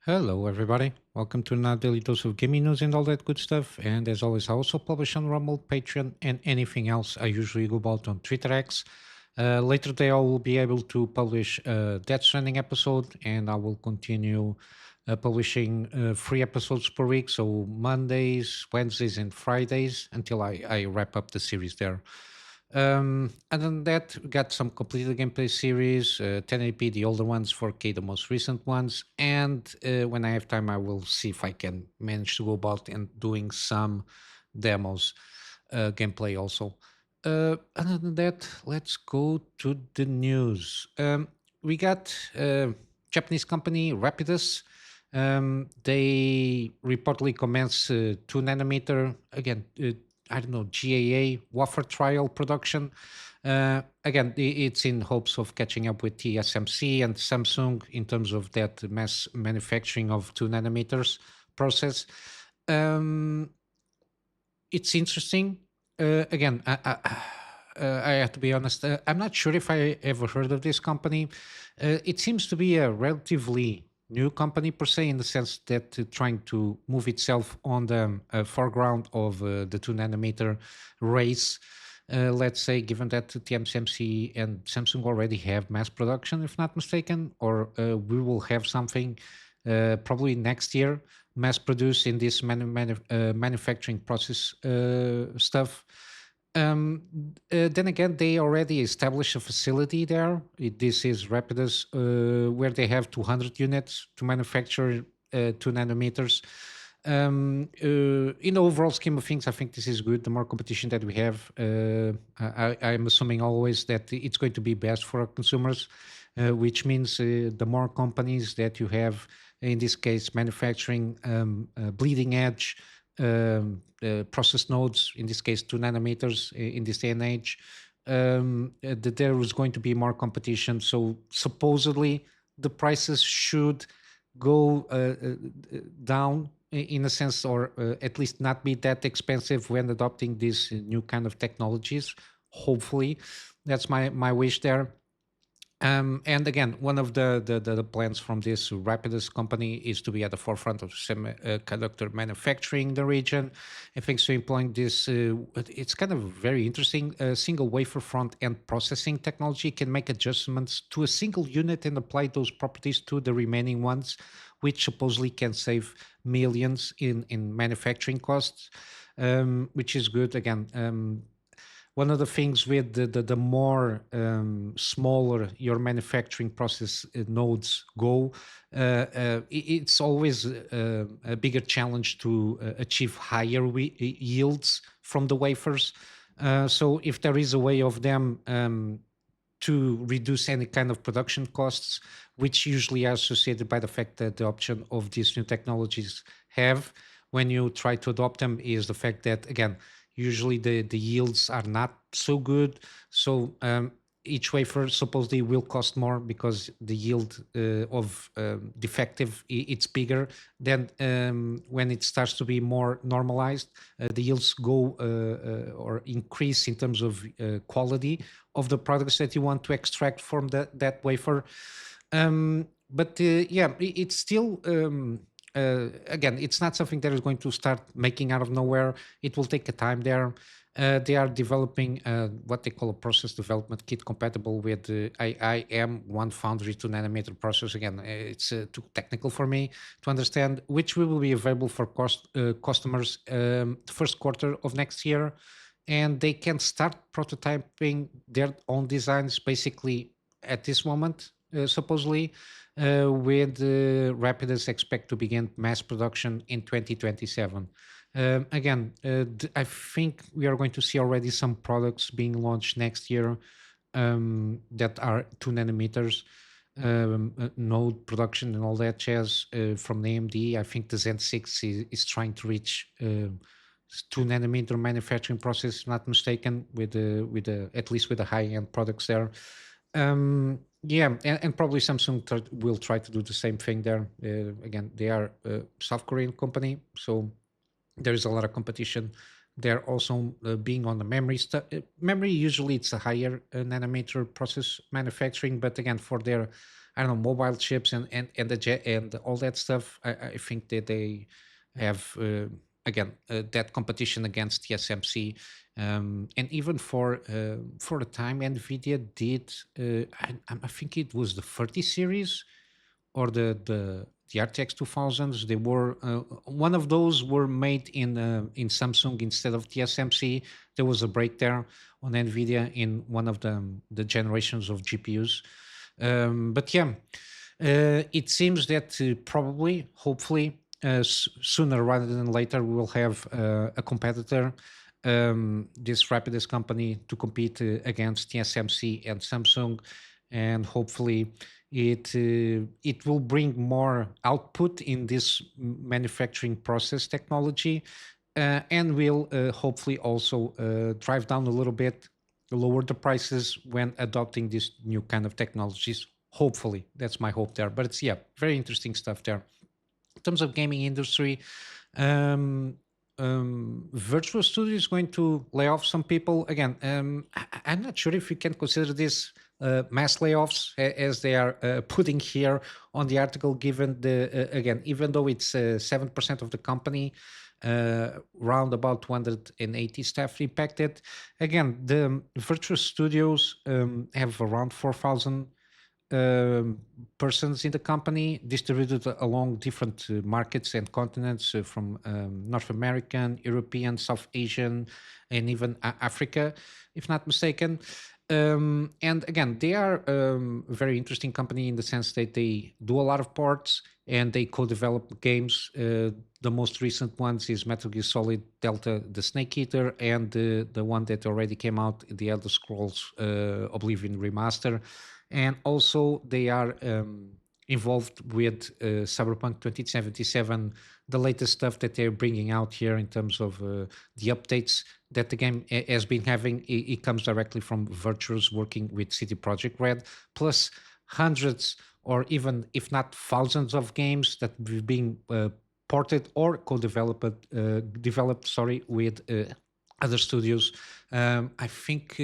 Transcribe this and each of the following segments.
Hello, everybody. Welcome to another daily dose of gaming news and all that good stuff. And as always, I also publish on Rumble, Patreon, and anything else I usually go about on Twitter X. Later today, I will be able to publish a Death Stranding episode, and I will continue publishing 3 episodes per week. So Mondays, Wednesdays, and Fridays until I wrap up the series there. Other than that, we got some completed gameplay series, 1080p, the older ones, 4K, the most recent ones. And when I have time, I will see if I can manage to go about and doing some demos, gameplay also. Other than that, let's go to the news. We got Japanese company Rapidus. They reportedly commenced 2 nanometer again. I don't know, GAA wafer trial production. Again, it's in hopes of catching up with TSMC and Samsung in terms of that mass manufacturing of 2 nanometers process. Um, it's interesting. Again, I have to be honest. I'm not sure if I ever heard of this company. It seems to be a relatively new company per se, in the sense that trying to move itself on the foreground of the 2 nanometer race. Let's say, given that TSMC and Samsung already have mass production, if not mistaken, or we will have something probably next year mass produced in this manufacturing process stuff. Then again, they already established a facility there. This is Rapidus, where they have 200 units to manufacture 2 nanometers. In the overall scheme of things, I think this is good. The more competition that we have, I'm assuming always that it's going to be best for our consumers, which means the more companies that you have, in this case, manufacturing bleeding edge process nodes, in this case, 2 nanometers in this day and age, that there is going to be more competition. So supposedly the prices should go down in a sense, or at least not be that expensive when adopting these new kind of technologies. Hopefully, that's my wish there. And again, one of the plans from this Rapidus company is to be at the forefront of semiconductor manufacturing in the region. And thanks to employing this, it's kind of very interesting. Single wafer front end processing technology can make adjustments to a single unit and apply those properties to the remaining ones, which supposedly can save millions in manufacturing costs, which is good. Again, one of the things with the more smaller your manufacturing process nodes go, it's always a bigger challenge to achieve higher yields from the wafers. So if there is a way of them to reduce any kind of production costs, which usually are associated by the fact that the option of these new technologies have when you try to adopt them, is the fact that, again, usually the yields are not so good. So each wafer supposedly will cost more because the yield of defective, it's bigger. Then when it starts to be more normalized, the yields go or increase in terms of quality of the products that you want to extract from that wafer. But yeah, it's still again, it's not something that is going to start making out of nowhere. It will take a time there. They are developing what they call a process development kit compatible with the IIM one foundry 2 nanometer process. Again, it's too technical for me to understand, which will be available for customers the first quarter of next year. And they can start prototyping their own designs basically at this moment, supposedly, with Rapidus expect to begin mass production in 2027. Again, I think we are going to see already some products being launched next year that are 2 nanometers node production and all that jazz from AMD. I think the Zen 6 is trying to reach 2 nanometer manufacturing process, if not mistaken, with the at least with the high end products there. Yeah, and probably Samsung will try to do the same thing there. Again, they are a South Korean company, so there is a lot of competition They're also being on the memory stuff. Memory usually it's a higher nanometer process manufacturing, but again for their I don't know mobile chips and all that stuff, I think that they have again that competition against TSMC, and even for the time Nvidia did I think it was the 30 series or the RTX 2000s. They were one of those were made in Samsung instead of TSMC. There was a break there on Nvidia in one of the generations of GPUs. But yeah, it seems that probably, hopefully, sooner rather than later, we will have a competitor, this Rapidus company, to compete against TSMC and Samsung, and hopefully it will bring more output in this manufacturing process technology, and will hopefully also drive down a little bit, lower the prices when adopting these new kind of technologies. Hopefully, that's my hope there. But it's yeah, very interesting stuff there. In terms of gaming industry, um, Virtual Studio is going to lay off some people again. I'm not sure if you can consider this mass layoffs as they are putting here on the article. Given the again, even though it's 7% of the company, round about 280 staff impacted. Again, the virtual studios have around 4,000 um, persons in the company distributed along different markets and continents, from North American, European, South Asian, and even Africa, if not mistaken. And again, they are a very interesting company in the sense that they do a lot of ports and they co-develop games. The most recent ones is Metal Gear Solid Delta, the Snake Eater, and the one that already came out, the Elder Scrolls Oblivion Remaster. And also they are involved with Cyberpunk 2077, the latest stuff that they're bringing out here in terms of the updates that the game has been having. It comes directly from Virtuos working with City Project Red, plus hundreds or even if not thousands of games that have been ported or co-developed developed, sorry, with other studios. I think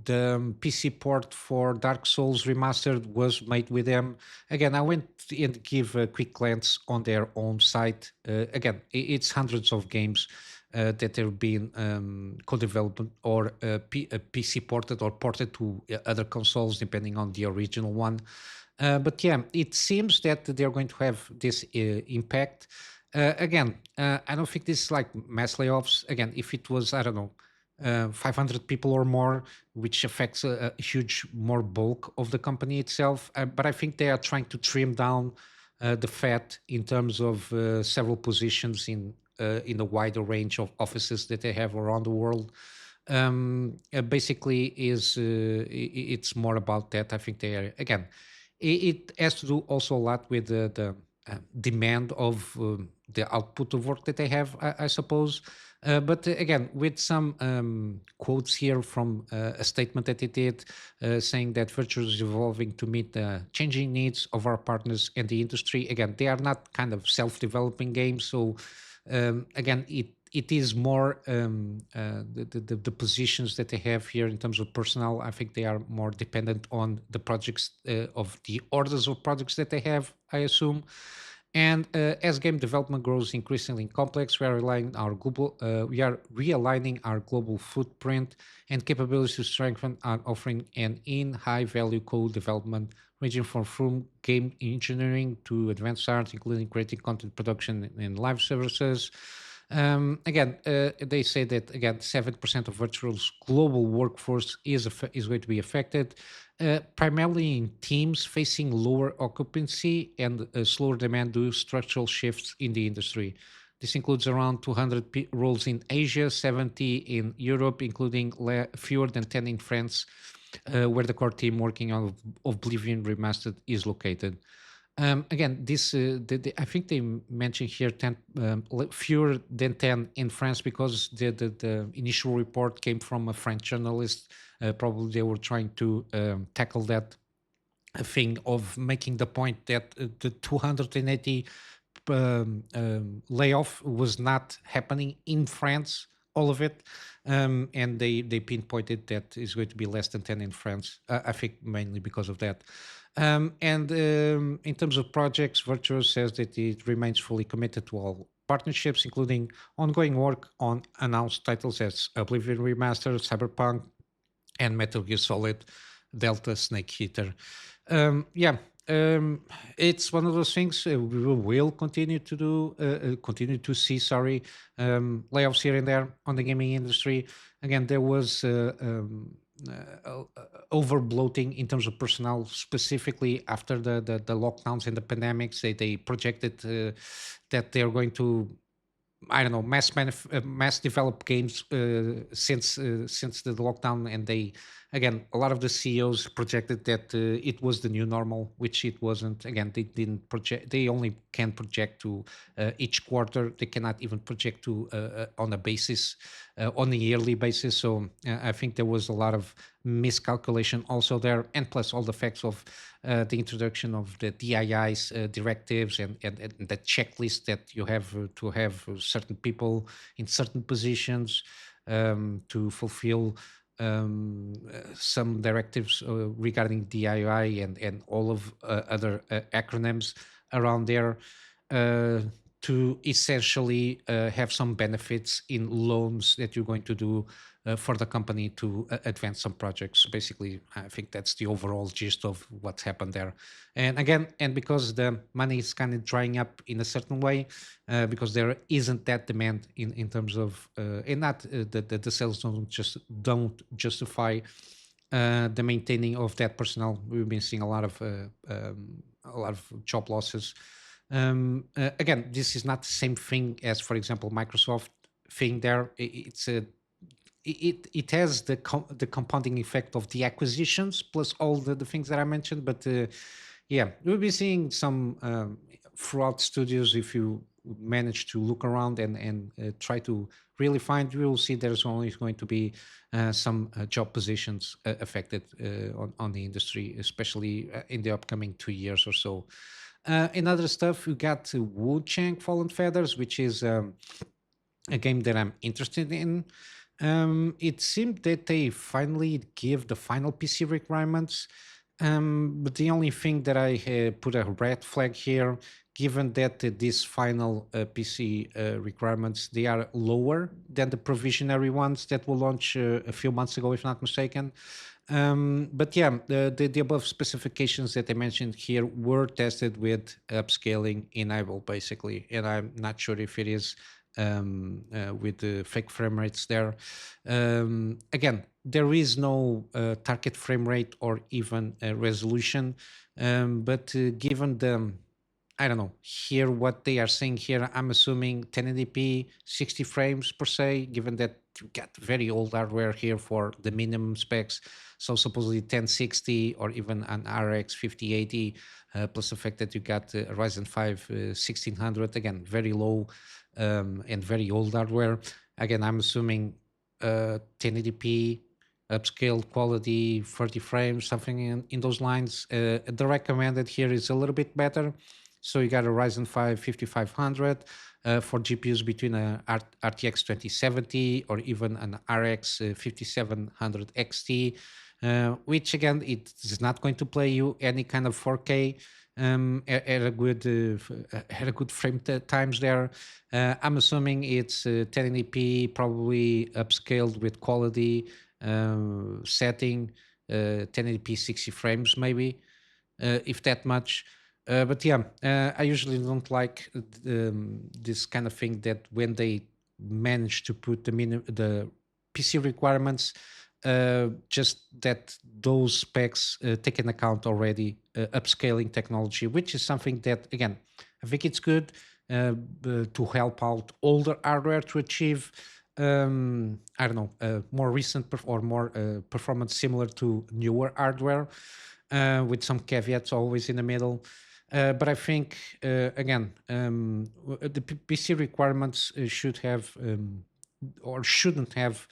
the PC port for Dark Souls Remastered was made with them. Again, I went and give a quick glance on their own site. Again, it's hundreds of games that have been co-developed or PC ported or ported to other consoles, depending on the original one. But yeah, it seems that they're going to have this impact. Again, I don't think this is like mass layoffs. Again, if it was, I don't know, 500 people or more, which affects a huge more bulk of the company itself. But I think they are trying to trim down the fat in terms of several positions in a wider range of offices that they have around the world. Basically, it's more about that. I think they are again. It has to do also a lot with the demand of the output of work that they have, I suppose. But again, with some quotes here from a statement that they did, saying that Virtual is evolving to meet the changing needs of our partners and the industry. Again, they are not kind of self-developing games, so again, it is more the positions that they have here in terms of personnel. I think they are more dependent on the projects of the orders of projects that they have, I assume. And as game development grows increasingly complex, we are realigning our global footprint and capabilities to strengthen our offering and in high value co-development, ranging from game engineering to advanced art, including creating content production and live services. Again, they say that again, 7% of Virtual's global workforce is going to be affected, primarily in teams facing lower occupancy and slower demand due to structural shifts in the industry. This includes around 200 roles in Asia, 70 in Europe, including fewer than 10 in France, where the core team working on Oblivion Remastered is located. Again, I think they mentioned here 10, fewer than 10 in France because the initial report came from a French journalist. Probably they were trying to tackle that thing of making the point that the 280 layoff was not happening in France, all of it, and they pinpointed that it's going to be less than 10 in France. I think mainly because of that. And in terms of projects, Virtuos says that it remains fully committed to all partnerships, including ongoing work on announced titles as Oblivion Remastered, Cyberpunk, and Metal Gear Solid Delta Snake Eater. Yeah, it's one of those things we will continue to continue to see. Sorry, layoffs here and there on the gaming industry. Again, there was. Over bloating in terms of personnel, specifically after the lockdowns and the pandemics. They projected that they're going to, I don't know, mass develop games since the lockdown, and they, again, a lot of the CEOs projected that it was the new normal, which it wasn't. Again, they didn't project. They only can project to each quarter. They cannot even project to on a basis, on a yearly basis. So I think there was a lot of miscalculation also there, and plus all the facts of the introduction of the DII's directives and the checklist that you have to have certain people in certain positions to fulfill some directives regarding DII and all of other acronyms around there. Uh, to essentially have some benefits in loans that you're going to do for the company to advance some projects. Basically, I think that's the overall gist of what's happened there. And again, and because the money is kind of drying up in a certain way, because there isn't that demand in terms of, and not the sales don't justify the maintaining of that personnel. We've been seeing a lot of job losses. Again, this is not the same thing as, for example, Microsoft thing. There, it's a it has the compounding effect of the acquisitions plus all the things that I mentioned. But yeah, we'll be seeing some fraud studios. If you manage to look around and try to really find, you will see there's only going to be some job positions affected on the industry, especially in the upcoming 2 years or so. In other stuff, we got Wuchang Fallen Feathers, which is a game that I'm interested in. It seemed that they finally give the final PC requirements, but the only thing that I put a red flag here, given that these final PC requirements, they are lower than the provisionary ones that will launch a few months ago, if not mistaken. But yeah, the above specifications that I mentioned here were tested with upscaling enabled, basically, and I'm not sure if it is with the fake frame rates there. Again, there is no target frame rate or even resolution, but given the, I don't know, here what they are saying here, I'm assuming 1080p 60 frames per se, given that you got very old hardware here for the minimum specs. So supposedly 1060 or even an RX 5080, plus the fact that you got a Ryzen 5 1600, again, very low and very old hardware. Again, I'm assuming 1080p upscaled quality, 30 frames, something in those lines. The recommended here is a little bit better. So you got a Ryzen 5 5500 for GPUs between a RTX 2070 or even an RX 5700 XT, which again, it is not going to play you any kind of 4K at a good frame times there. I'm assuming it's 1080p, probably upscaled with quality setting, 1080p 60 frames maybe, if that much. But yeah, I usually don't like this kind of thing that when they manage to put the PC requirements, just that those specs take in account already upscaling technology, which is something that, again, I think it's good to help out older hardware to achieve, I don't know, more recent or more performance similar to newer hardware, with some caveats always in the middle. But I think, again, the PC requirements should have or shouldn't have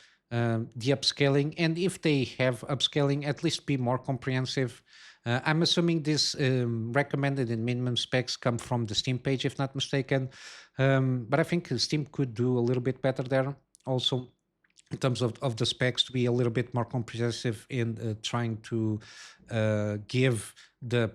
the upscaling, and if they have upscaling, at least be more comprehensive. I'm assuming this recommended and minimum specs come from the Steam page, if not mistaken. But I think Steam could do a little bit better there also in terms of the specs to be a little bit more comprehensive in trying to give the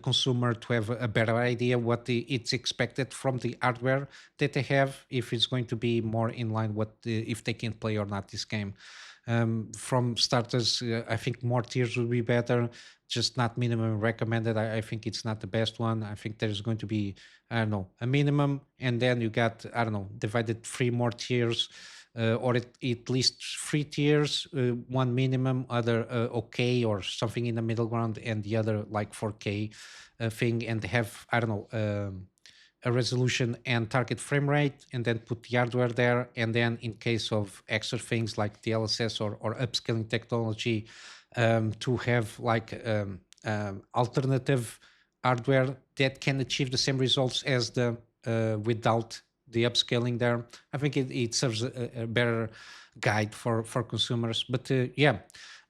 consumer to have a better idea what it's expected from the hardware that they have, if it's going to be more in line if they can play or not this game. From starters, I think more tiers would be better, just not minimum recommended. I think it's not the best one. I think there's going to be, I don't know, a minimum, and then you got, I don't know, divided three more tiers, or at least three tiers, one minimum, other okay, or something in the middle ground, and the other like 4K thing, and have, I don't know, a resolution and target frame rate, and then put the hardware there. And then in case of extra things like DLSS or upscaling technology, to have like alternative hardware that can achieve the same results as the without the upscaling there. I think it serves a better guide for consumers. But yeah,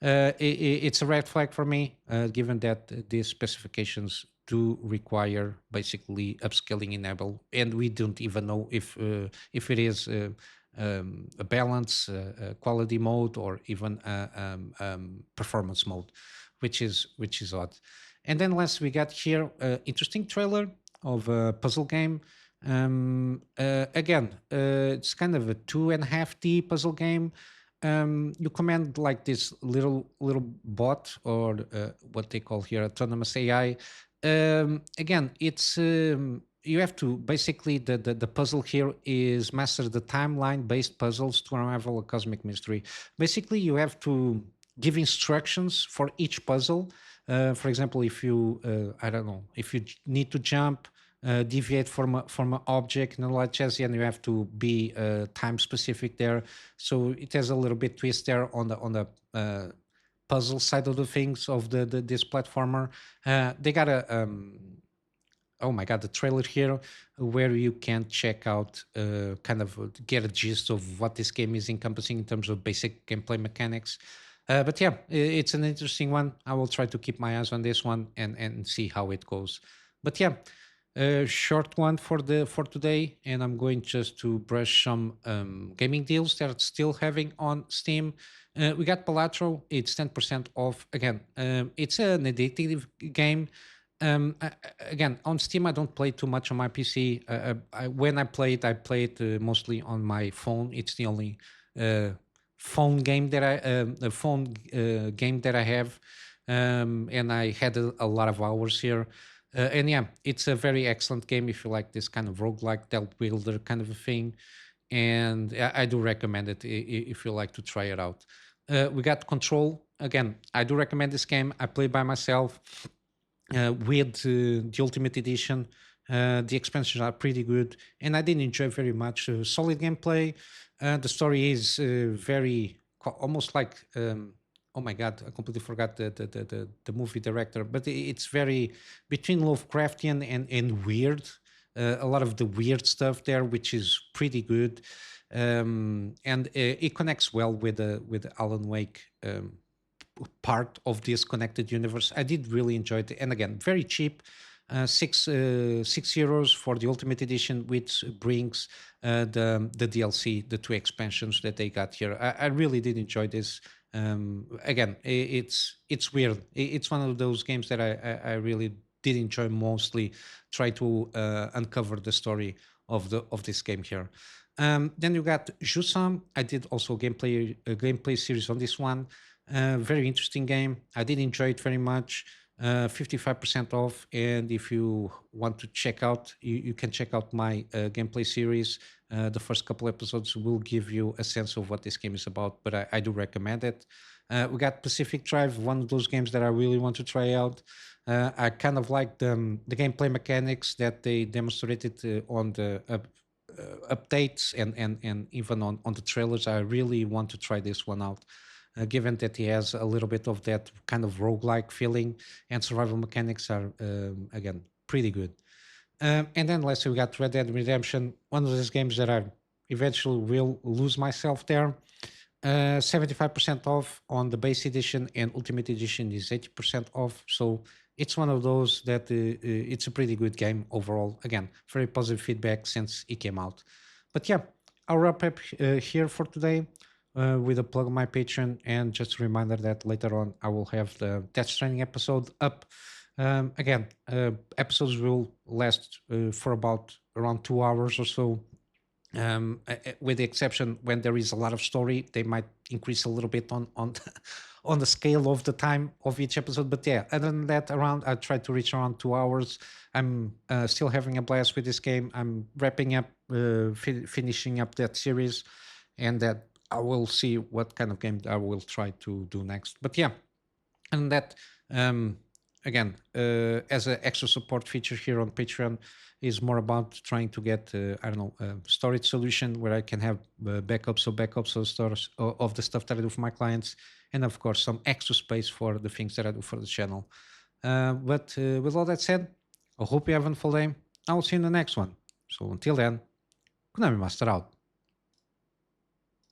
it's a red flag for me, given that these specifications do require basically upscaling enable, and we don't even know if it is a balance, quality mode, or even performance mode, which is odd. And then last we got here interesting trailer of a puzzle game. Again, it's kind of a 2.5D puzzle game. You command like this little bot, or what they call here autonomous AI. Again, it's you have to basically the puzzle here is master the timeline based puzzles to unravel a cosmic mystery. Basically, you have to give instructions for each puzzle. For example, if you I don't know, if you need to jump, deviate from an object and like chess, and you have to be time specific there. So it has a little bit twist there on the puzzle side of the things of this platformer. They got a oh my god, the trailer here where you can check out kind of get a gist of what this game is encompassing in terms of basic gameplay mechanics. But yeah, it's an interesting one. I will try to keep my eyes on this one and see how it goes. But yeah, a short one for today, and I'm going just to brush some gaming deals that are still having on Steam. We got Balatro. It's 10% off. Again, it's an addictive game. Again, on Steam, I don't play too much on my PC. When I play it mostly on my phone. It's the only uh, phone game that the phone game that I have, and I had a lot of hours here. And yeah, it's a very excellent game if you like this kind of roguelike dealt builder kind of a thing. And I do recommend it if you like to try it out. We got Control. Again, I do recommend this game. I play by myself with the Ultimate Edition. The expansions are pretty good, and I did enjoy very much. Solid gameplay. The story is very almost like oh my god, I completely forgot the movie director, but it's very between Lovecraftian and weird. A lot of the weird stuff there, which is pretty good, and it connects well with the Alan Wake part of this connected universe. I did really enjoy it, and again, very cheap. €6 for the Ultimate Edition, which brings the DLC, the two expansions that they got here. I really did enjoy this. Again, it's weird. It's one of those games that I really did enjoy. Mostly try to uncover the story of this game here. Then you got Jusant. I did also a gameplay series on this one. Very interesting game. I did enjoy it very much. 55% off, and if you want to check out, you can check out my gameplay series. The first couple episodes will give you a sense of what this game is about, but I do recommend it. We got Pacific Drive, one of those games that I really want to try out. I kind of like the gameplay mechanics that they demonstrated on the updates and even on the trailers. I really want to try this one out, given that he has a little bit of that kind of roguelike feeling, and survival mechanics are, again, pretty good. And then lastly, we got Red Dead Redemption, one of those games that I eventually will lose myself there. 75% off on the base edition, and ultimate edition is 80% off. So it's one of those that it's a pretty good game overall. Again, very positive feedback since it came out. But yeah, I'll wrap up here for today with a plug on my Patreon, and just a reminder that later on I will have the Death Stranding episode up. Again, episodes will last for about around 2 hours or so, with the exception when there is a lot of story, they might increase a little bit on on the scale of the time of each episode. But yeah, other than that, around I try to reach around 2 hours. I'm still having a blast with this game. I'm wrapping up, finishing up that series, and that I will see what kind of game I will try to do next. But yeah, and that um, again, as an extra support feature here on Patreon, is more about trying to get I don't know, a storage solution where I can have backups of stores of the stuff that I do for my clients, and of course some extra space for the things that I do for the channel. But with all that said, I hope you have a wonderful day. I will see you in the next one. So until then, Kunami Master out.